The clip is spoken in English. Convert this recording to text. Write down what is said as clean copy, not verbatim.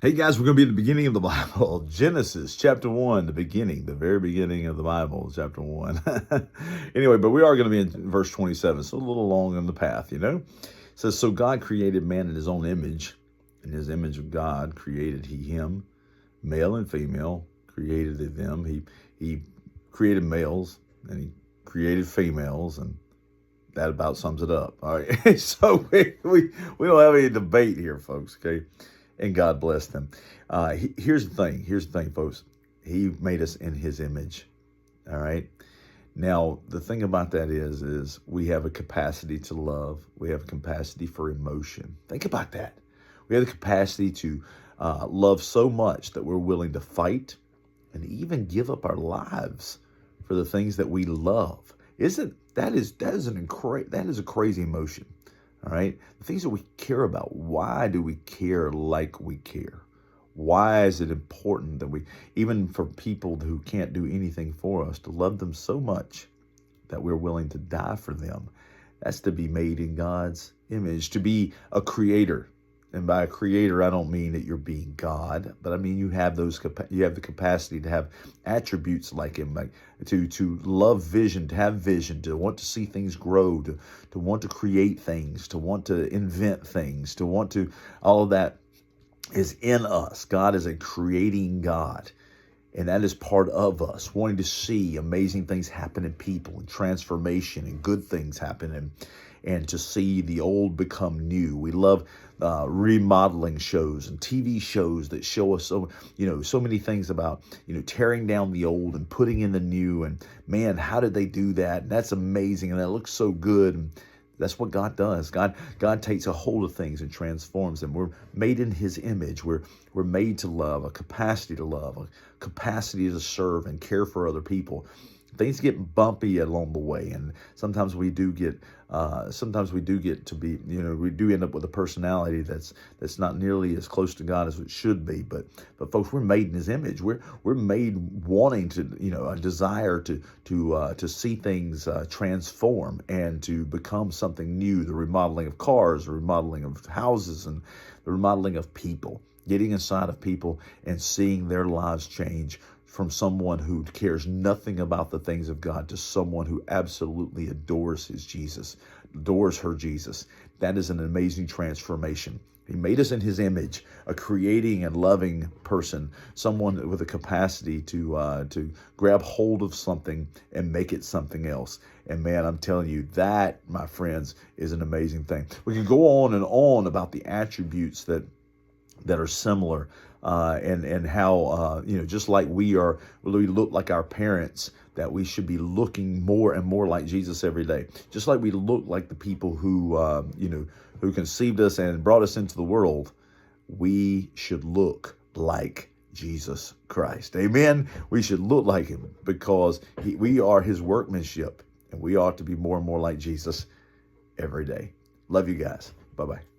Hey guys, we're going to be at the beginning of the Bible, Genesis chapter 1, the beginning, the very beginning of the Bible, chapter 1. Anyway, but we are going to be in verse 27, so a little long on the path, It says, so God created man in his own image. In his image of God created he him, male and female, created them. He created males and he created females, and that about sums it up. All right. So we don't have any debate here, folks, okay? And God bless them. Here's the thing. Here's the thing, folks. He made us in his image. All right. Now, the thing about that is we have a capacity to love. We have a capacity for emotion. Think about that. We have the capacity to love so much that we're willing to fight and even give up our lives for the things that we love. That is a crazy emotion. All right. The things that we care about. Why do we care like we care? Why is it important that we, even for people who can't do anything for us, to love them so much that we're willing to die for them? That's to be made in God's image, to be a creator. And by a creator, I don't mean that you're being God, but I mean you have the capacity to have attributes like him, like to love vision, to have vision, to want to see things grow, to want to create things, to want to invent things, to want to, all of that is in us. God is a creating God. And that is part of us, wanting to see amazing things happen in people and transformation and good things happen and to see the old become new. We love remodeling shows and TV shows that show us so many things about, tearing down the old and putting in the new. And man, how did they do that? And that's amazing. And that looks so good. And that's what God does. God takes a hold of things and transforms them. We're made in his image. We're made to love, a capacity to love, a capacity to serve and care for other people. Things get bumpy along the way, and sometimes we do get to be, we do end up with a personality that's not nearly as close to God as it should be. But folks, we're made in his image. We're made wanting to, a desire to see things transform and to become something new. The remodeling of cars, the remodeling of houses, and the remodeling of people. Getting inside of people and seeing their lives change from someone who cares nothing about the things of God to someone who absolutely adores his Jesus, adores her Jesus. That is an amazing transformation. He made us in his image, a creating and loving person, someone with a capacity to grab hold of something and make it something else. And man, I'm telling you, that, my friends, is an amazing thing. We can go on and on about the attributes that are similar, and how just like we look like our parents, that we should be looking more and more like Jesus every day. Just like we look like the people who who conceived us and brought us into the world, we should look like Jesus Christ. Amen. We should look like him because we are his workmanship, and we ought to be more and more like Jesus every day. Love you guys. Bye-bye.